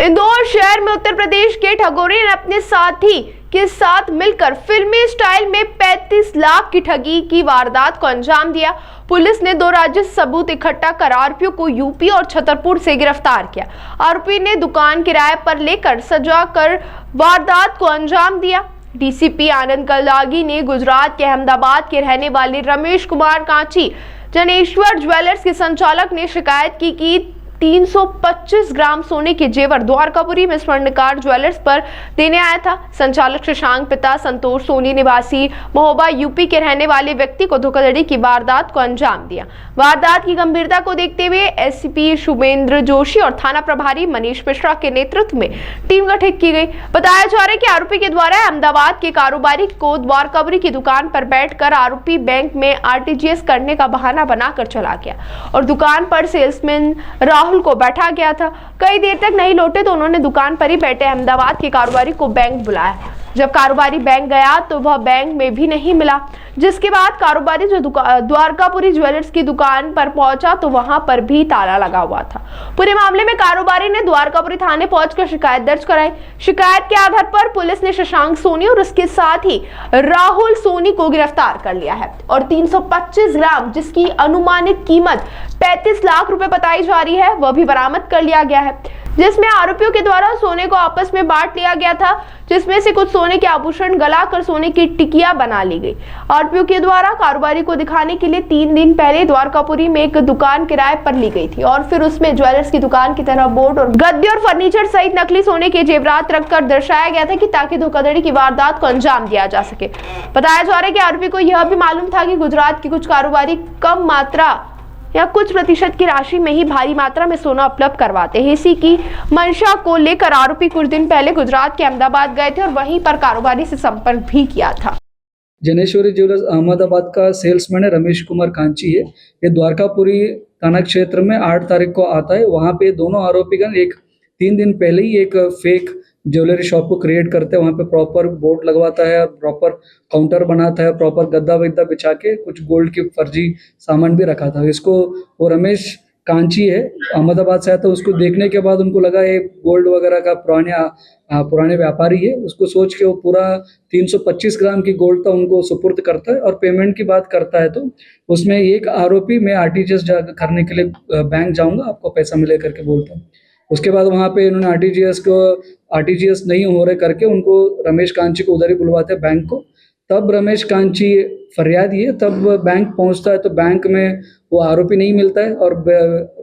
इंदौर शहर में उत्तर प्रदेश के ठगोरे ने अपने साथी के साथ मिलकर फिल्मी स्टाइल में 35 लाख की ठगी की वारदात को अंजाम दिया। पुलिस ने 2 राज्य सबूत इकट्ठा कर आरोपियों को यूपी और छतरपुर से गिरफ्तार किया। आरोपी ने दुकान किराए पर लेकर सजा कर वारदात को अंजाम दिया। डीसीपी आनंद कलागी ने गुजरात के अहमदाबाद के रहने वाले रमेश कुमार कांची जनेश्वर ज्वेलर्स के संचालक ने शिकायत की कि 325 ग्राम सोने के जेवर द्वारकापुरी में स्वर्णकार ज्वेलर्स पर देने आया था। संचालक शशांक पिता संतोष सोनी निवासी महोबा यूपी के रहने वाले व्यक्ति को धोखाधड़ी की वारदात को अंजाम दिया। वारदात की गंभीरता को देखते हुए एसपी शुभेंद्र जोशी और थाना प्रभारी मनीष मिश्रा के नेतृत्व में टीम गठित की गई। बताया जा रहा है कि आरोपी के द्वारा अहमदाबाद के कारोबारी को द्वारकापुरी की दुकान पर बैठकर आरोपी बैंक में आरटीजीएस करने का बहाना बनाकर चला गया और दुकान पर सेल्समैन राहुल को बैठा गया था। कई देर तक नहीं लौटे तो उन्होंने दुकान पर ही बैठे अहमदाबाद के कारोबारी को बैंक बुलाया। जब कारोबारी बैंक गया तो वह बैंक में भी नहीं मिला, जिसके बाद कारोबारी जो द्वारकापुरी ज्वेलर्स की दुकान पर पहुंचा तो वहां पर भी ताला लगा हुआ था। पूरे मामले में कारोबारी ने द्वारकापुरी थाने पहुंचकर शिकायत दर्ज कराई। शिकायत के आधार पर पुलिस ने शशांक सोनी और उसके साथ ही राहुल सोनी को गिरफ्तार कर लिया है और 325 ग्राम जिसकी अनुमानित कीमत 35 लाख रुपए बताई जा रही है वह भी बरामद कर लिया गया है, जिसमें आरोपियों के द्वारा सोने को आपस में बांट लिया गया था, जिसमें से कुछ सोने के आभूषण गलाकर सोने की टिकिया बना ली गई। आरोपियों के द्वारा कारोबारी को दिखाने के लिए 3 दिन पहले द्वारकापुरी में एक दुकान किराए पर ली गई थी और फिर उसमें ज्वेलर्स की दुकान की तरह बोर्ड और गद्दे और फर्नीचर सहित नकली सोने के जेवरात रखकर दर्शाया गया था कि ताकि धोखाधड़ी की वारदात को अंजाम दिया जा सके। बताया जा रहा है कि आरोपी को यह भी मालूम था कि गुजरात के कुछ कारोबारी कम मात्रा या कुछ प्रतिशत की राशि में ही भारी मात्रा में सोना उपलब्ध करवाते हैं। इसी की मंशा को लेकर आरोपी कुछ दिन पहले गुजरात के अहमदाबाद गए थे और वहीं पर कारोबारी से संपर्क भी किया था। जनेश्वरी ज्वेलर्स अहमदाबाद का सेल्समैन है रमेश कुमार कांची है। ये द्वारकापुरी थाना क्षेत्र में 8 तारीख को आता है। वहाँ पे दोनों आरोपीगण 3 दिन पहले ही एक फेक ज्वेलरी शॉप को क्रिएट करते हैं। वहाँ पे प्रॉपर बोर्ड लगवाता है, प्रॉपर काउंटर बनाता है, प्रॉपर गद्दा वद्दा बिछा के कुछ गोल्ड की फर्जी सामान भी रखा था। इसको वो रमेश कांची है, अहमदाबाद से आया था। उसको देखने के बाद उनको लगा ये गोल्ड वगैरह का पुराने व्यापारी है। उसको सोच के वो पूरा 325 ग्राम की गोल्ड था उनको सुपुर्द करता है और पेमेंट की बात करता है तो उसमें एक आरोपी मैं आरटीजीएस करने के लिए बैंक जाऊँगा, आपको पैसा मिले करके बोलता हूँ। उसके बाद वहाँ पे इन्होंने आरटीजीएस नहीं हो रहे करके उनको रमेश कांची को उधर ही बुलवाते हैं बैंक को। तब रमेश कांची फरियाद ये तब बैंक पहुँचता है तो बैंक में वो आरोपी नहीं मिलता है और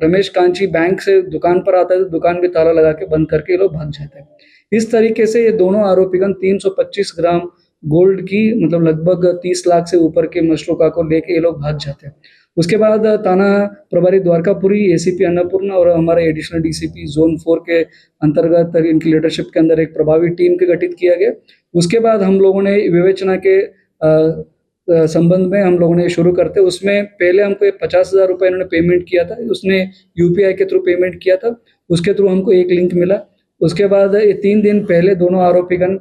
रमेश कांची बैंक से दुकान पर आता है तो दुकान भी ताला लगा के बंद करके ये लोग भाग जाते हैं। इस तरीके से ये दोनों आरोपीगण 325 ग्राम गोल्ड की मतलब लगभग 30 लाख से ऊपर के मशरूका को लेके ये लोग भाग जाते हैं। उसके बाद थाना प्रभारी द्वारकापुरी, एसीपी अन्नपूर्णा और हमारे एडिशनल डीसीपी जोन 4 के अंतर्गत इनकी लीडरशिप के अंदर एक प्रभावी टीम के गठित किया गया। उसके बाद हम लोगों ने विवेचना के संबंध में हम लोगों ने शुरू करते उसमें पहले हमको 50,000 रुपये इन्होंने पेमेंट किया था। उसने यूपीआई के थ्रू पेमेंट किया था, उसके थ्रू हमको एक लिंक मिला। उसके बाद 3 दिन पहले दोनों आरोपीगण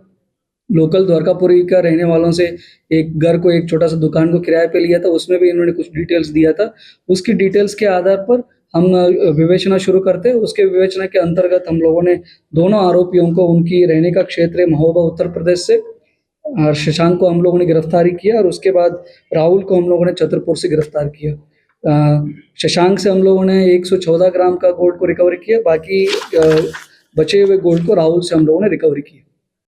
लोकल द्वारकापुरी का रहने वालों से एक घर को एक छोटा सा दुकान को किराए पे लिया था, उसमें भी इन्होंने कुछ डिटेल्स दिया था। उसकी डिटेल्स के आधार पर हम विवेचना शुरू करते। उसके विवेचना के अंतर्गत हम लोगों ने दोनों आरोपियों को उनकी रहने का क्षेत्र महोबा उत्तर प्रदेश से शशांक को हम लोगों ने गिरफ्तारी किया और उसके बाद राहुल को हम लोगों ने छतरपुर से गिरफ्तार किया। शशांक से हम लोगों ने 114 ग्राम का गोल्ड को रिकवरी किया, बाकी बचे हुए गोल्ड को राहुल से हम लोगों ने रिकवरी किया।